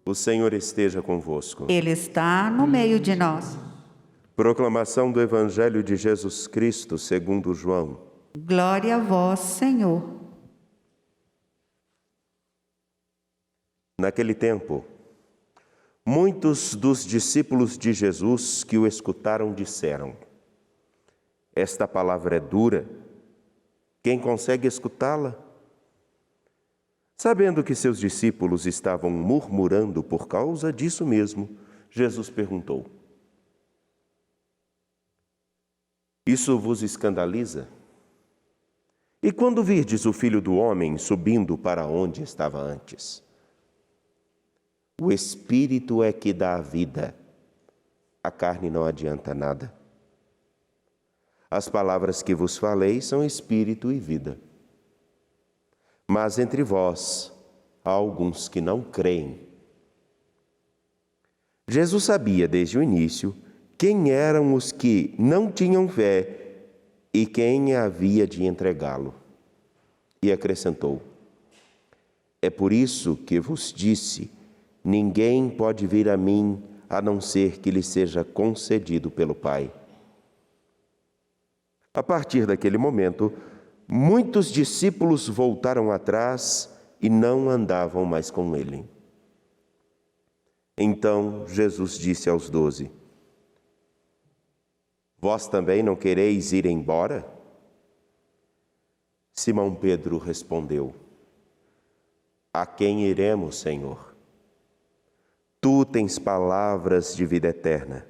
O Senhor esteja convosco. Ele está no meio de nós. Proclamação do Evangelho de Jesus Cristo segundo João. Glória a vós, Senhor. Naquele tempo, muitos dos discípulos de Jesus que o escutaram disseram: esta palavra é dura, quem consegue escutá-la? Sabendo que seus discípulos estavam murmurando por causa disso mesmo, Jesus perguntou: isso vos escandaliza? E quando virdes o Filho do Homem subindo para onde estava antes? O Espírito é que dá a vida, a carne não adianta nada. As palavras que vos falei são espírito e vida. Mas entre vós há alguns que não creem. Jesus sabia desde o início quem eram os que não tinham fé e quem havia de entregá-lo. E acrescentou: é por isso que vos disse, ninguém pode vir a mim a não ser que lhe seja concedido pelo Pai. A partir daquele momento, muitos discípulos voltaram atrás e não andavam mais com ele. Então Jesus disse aos 12: vós também não quereis ir embora? Simão Pedro respondeu: a quem iremos, Senhor? Tu tens palavras de vida eterna.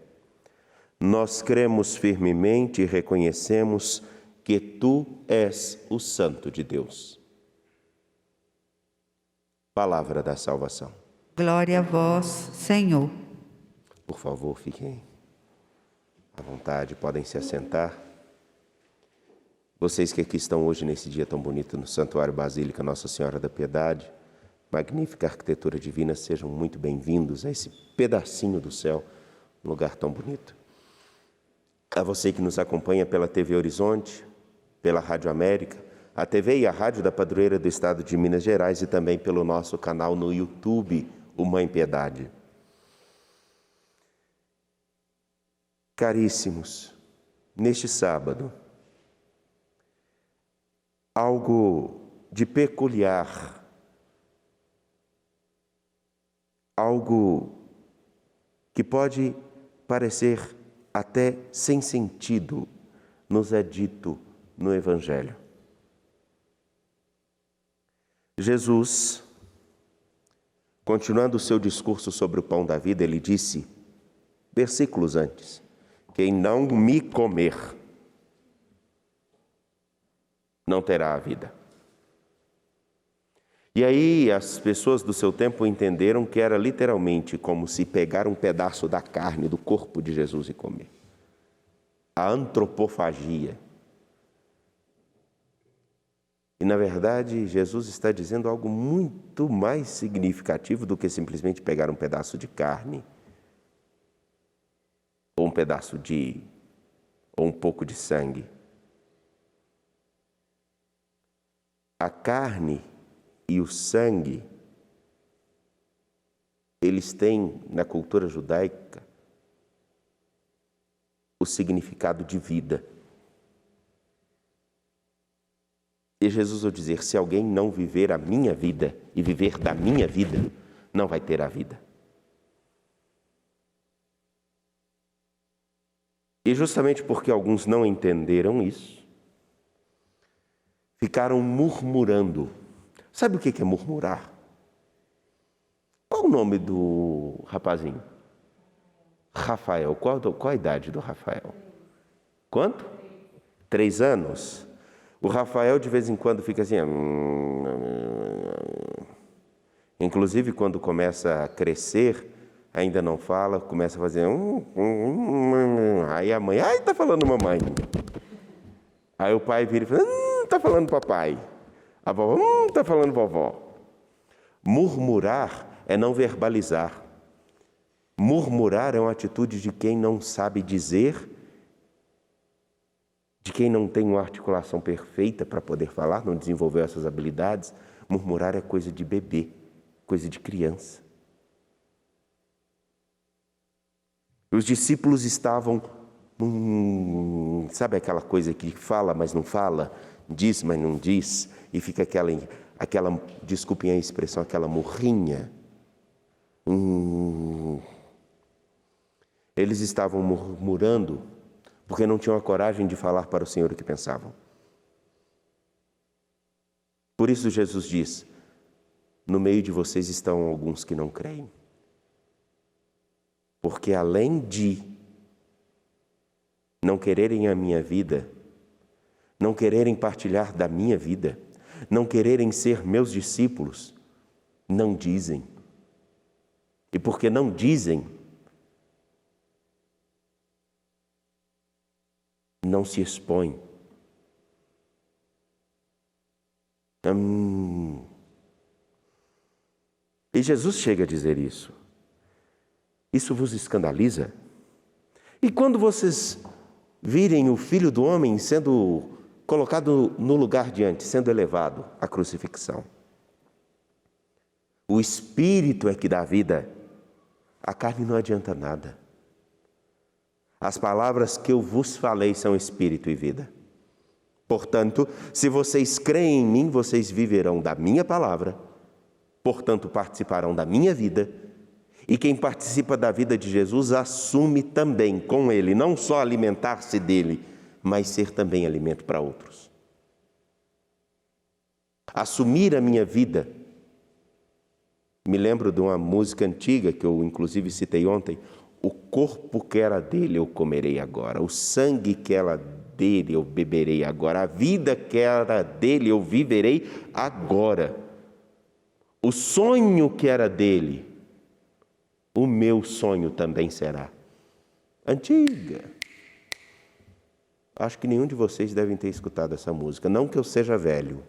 Nós cremos firmemente e reconhecemos que Tu és o Santo de Deus. Palavra da salvação. Glória a vós, Senhor. Por favor, fiquem à vontade, podem se assentar. Vocês que aqui estão hoje nesse dia tão bonito no Santuário Basílica Nossa Senhora da Piedade, magnífica arquitetura divina, sejam muito bem-vindos a esse pedacinho do céu, um lugar tão bonito. A você que nos acompanha pela TV Horizonte, pela Rádio América, a TV e a Rádio da Padroeira do Estado de Minas Gerais e também pelo nosso canal no YouTube, o Mãe Piedade. Caríssimos, neste sábado, algo de peculiar, algo que pode parecer até sem sentido, nos é dito no Evangelho. Jesus, continuando o seu discurso sobre o pão da vida, ele disse, versículos antes: quem não me comer, não terá a vida. E aí as pessoas do seu tempo entenderam que era literalmente como se pegar um pedaço da carne do corpo de Jesus e comer. A antropofagia. E na verdade Jesus está dizendo algo muito mais significativo do que simplesmente pegar um pedaço de carne, ou um pedaço ou um pouco de sangue. A carne e o sangue, eles têm, na cultura judaica, o significado de vida. E Jesus ao dizer, se alguém não viver a minha vida e viver da minha vida, não vai ter a vida. E justamente porque alguns não entenderam isso, ficaram murmurando. Sabe o que é murmurar? Qual o nome do rapazinho? Rafael. Qual a idade do Rafael? Quanto? 3 anos. O Rafael de vez em quando fica assim. Inclusive quando começa a crescer, ainda não fala, começa a fazer. Aí a mãe, tá falando mamãe. Aí o pai vira e fala, tá falando papai. A vovó, está falando vovó. Murmurar é não verbalizar. Murmurar é uma atitude de quem não sabe dizer, de quem não tem uma articulação perfeita para poder falar, não desenvolveu essas habilidades. Murmurar é coisa de bebê, coisa de criança. Os discípulos estavam, sabe aquela coisa que fala, mas não fala, diz, mas não diz, e fica aquela, desculpem a expressão, aquela murrinha. Eles estavam murmurando porque não tinham a coragem de falar para o Senhor o que pensavam. Por isso Jesus diz: no meio de vocês estão alguns que não creem. Porque além de não quererem a minha vida, não quererem partilhar da minha vida, não quererem ser meus discípulos, não dizem. E porque não dizem, não se expõem. E Jesus chega a dizer isso. Isso vos escandaliza? E quando vocês virem o Filho do Homem sendo colocado no lugar diante, sendo elevado à crucifixão? O Espírito é que dá vida, a carne não adianta nada. As palavras que eu vos falei são Espírito e vida. Portanto, se vocês creem em mim, vocês viverão da minha palavra, portanto, participarão da minha vida. E quem participa da vida de Jesus assume também com ele, não só alimentar-se dele, mas ser também alimento para outros. Assumir a minha vida. Me lembro de uma música antiga que eu inclusive citei ontem: o corpo que era dele eu comerei agora, o sangue que era dele eu beberei agora, a vida que era dele eu viverei agora. O sonho que era dele, o meu sonho também será. Antiga. Acho que nenhum de vocês devem ter escutado essa música, não que eu seja velho.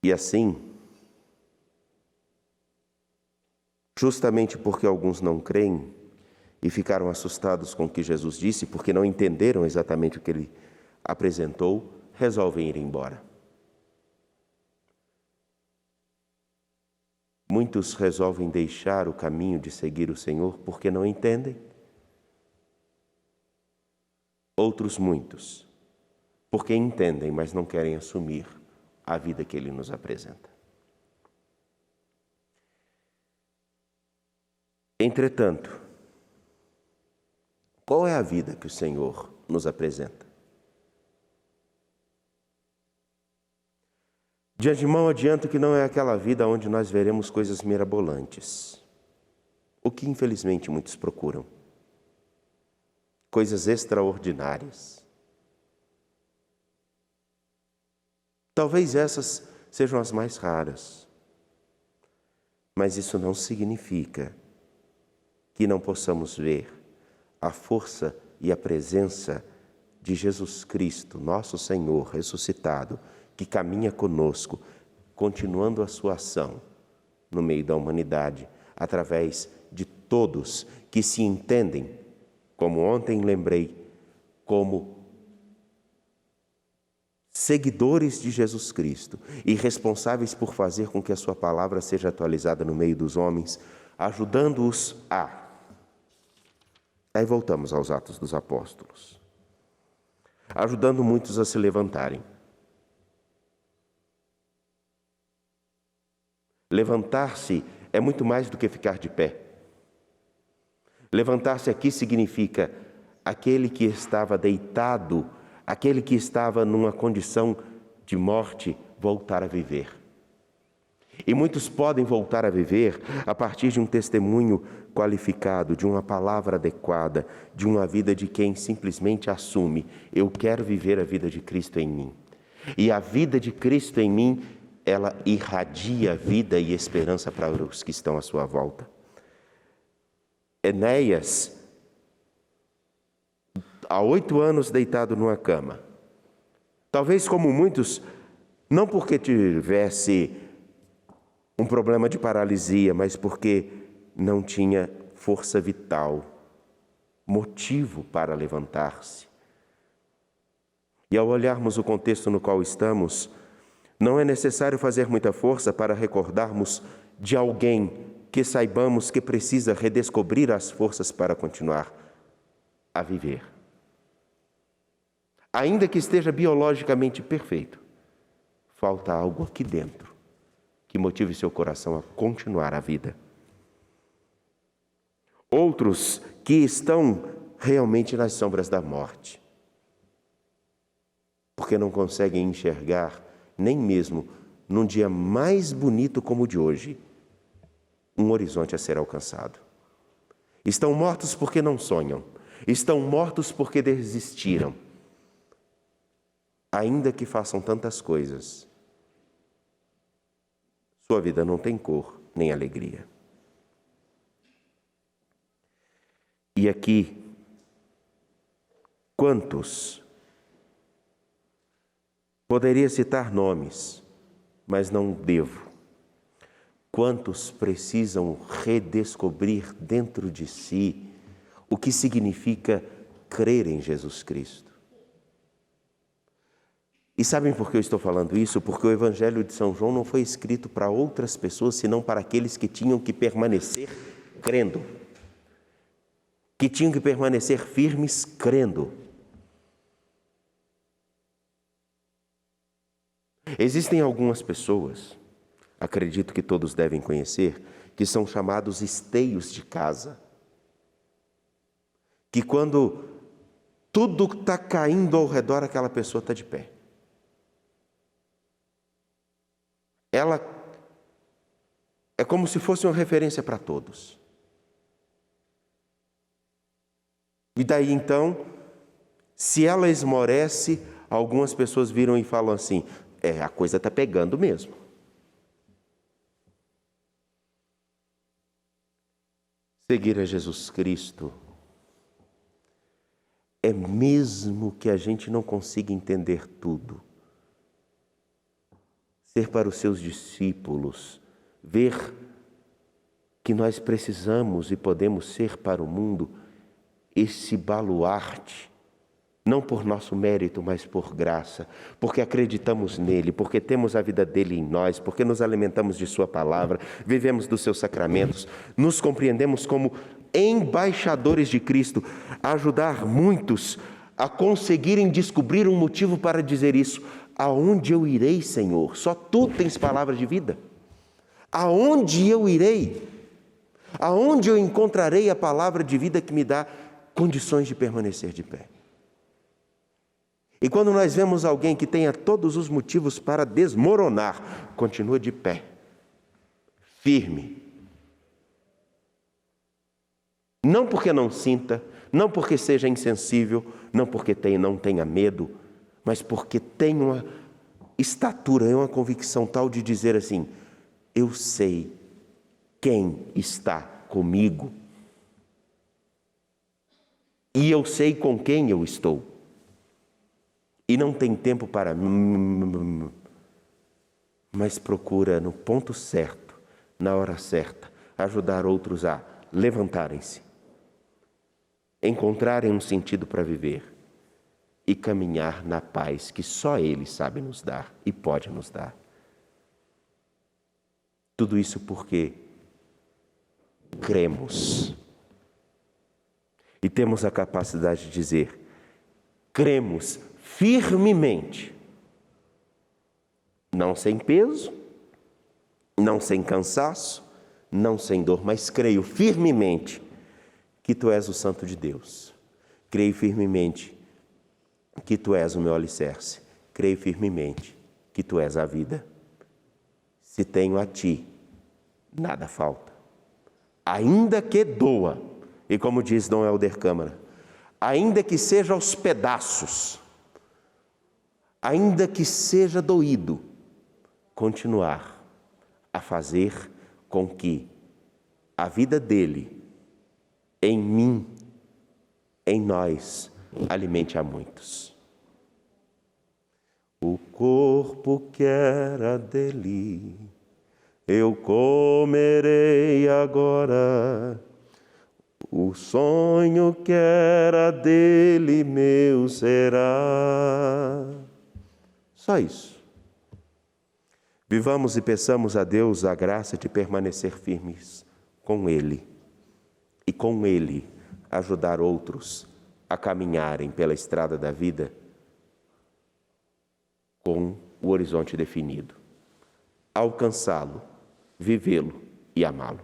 E assim, justamente porque alguns não creem e ficaram assustados com o que Jesus disse, porque não entenderam exatamente o que ele apresentou, resolvem ir embora. Muitos resolvem deixar o caminho de seguir o Senhor porque não entendem. Outros, muitos, porque entendem, mas não querem assumir a vida que Ele nos apresenta. Entretanto, qual é a vida que o Senhor nos apresenta? De antemão adianto que não é aquela vida onde nós veremos coisas mirabolantes, o que infelizmente muitos procuram. Coisas extraordinárias. Talvez essas sejam as mais raras, mas isso não significa que não possamos ver a força e a presença de Jesus Cristo, nosso Senhor ressuscitado, que caminha conosco, continuando a sua ação no meio da humanidade, através de todos que se entendem, como ontem lembrei, como seguidores de Jesus Cristo e responsáveis por fazer com que a sua palavra seja atualizada no meio dos homens, ajudando-os a... Aí voltamos aos Atos dos Apóstolos. Ajudando muitos a se levantarem. Levantar-se é muito mais do que ficar de pé. Levantar-se aqui significa aquele que estava deitado, aquele que estava numa condição de morte, voltar a viver. E muitos podem voltar a viver a partir de um testemunho qualificado, de uma palavra adequada, de uma vida de quem simplesmente assume: eu quero viver a vida de Cristo em mim. E a vida de Cristo em mim, ela irradia vida e esperança para os que estão à sua volta. Enéas, há 8 anos deitado numa cama, talvez como muitos, não porque tivesse um problema de paralisia, mas porque não tinha força vital, motivo para levantar-se. E ao olharmos o contexto no qual estamos, Não é necessário fazer muita força para recordarmos de alguém que saibamos que precisa redescobrir as forças para continuar a viver. Ainda que esteja biologicamente perfeito, falta algo aqui dentro que motive seu coração a continuar a vida. Outros que estão realmente nas sombras da morte, porque não conseguem enxergar, nem mesmo num dia mais bonito como o de hoje, um horizonte a ser alcançado. Estão mortos porque não sonham, estão mortos porque desistiram. Ainda que façam tantas coisas, sua vida não tem cor nem alegria. E aqui, quantos? Poderia citar nomes, mas não devo. Quantos precisam redescobrir dentro de si o que significa crer em Jesus Cristo? E sabem por que eu estou falando isso? Porque o Evangelho de São João não foi escrito para outras pessoas, senão para aqueles que tinham que permanecer crendo. Que tinham que permanecer firmes crendo. Existem algumas pessoas, acredito que todos devem conhecer, que são chamados esteios de casa. Que quando tudo está caindo ao redor, aquela pessoa está de pé. Ela é como se fosse uma referência para todos. E daí então, se ela esmorece, algumas pessoas viram e falam assim: a coisa está pegando mesmo. Seguir a Jesus Cristo é mesmo que a gente não consiga entender tudo. Ser para os seus discípulos, ver que nós precisamos e podemos ser para o mundo esse baluarte, não por nosso mérito, mas por graça, porque acreditamos nele, porque temos a vida dele em nós, porque nos alimentamos de sua palavra, vivemos dos seus sacramentos, nos compreendemos como embaixadores de Cristo, a ajudar muitos a conseguirem descobrir um motivo para dizer isso. Aonde eu irei, Senhor? Só Tu tens palavra de vida. Aonde eu irei? Aonde eu encontrarei a palavra de vida que me dá condições de permanecer de pé? E quando nós vemos alguém que tenha todos os motivos para desmoronar, continua de pé, firme. Não porque não sinta, não porque seja insensível, não porque não tenha medo, mas porque tem uma estatura, uma convicção tal de dizer assim: eu sei quem está comigo e eu sei com quem eu estou. E não tem tempo para mas procura no ponto certo, na hora certa, ajudar outros a levantarem-se, encontrarem um sentido para viver e caminhar na paz que só Ele sabe nos dar e pode nos dar. Tudo isso porque cremos. E temos a capacidade de dizer: cremos firmemente. Não sem peso, não sem cansaço, não sem dor, mas creio firmemente que Tu és o Santo de Deus. Creio firmemente que Tu és o meu alicerce. Creio firmemente que Tu és a vida. Se tenho a Ti, nada falta. Ainda que doa, e como diz Dom Helder Câmara, ainda que seja aos pedaços, ainda que seja doído, continuar a fazer com que a vida dele, em mim, em nós, alimente a muitos. O corpo que era dele, eu comerei agora. O sonho que era dele, meu será. Só isso. Vivamos e peçamos a Deus a graça de permanecer firmes com Ele e com Ele ajudar outros a caminharem pela estrada da vida com o horizonte definido, alcançá-lo, vivê-lo e amá-lo.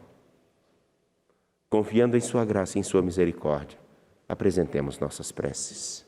Confiando em sua graça e em sua misericórdia, apresentemos nossas preces.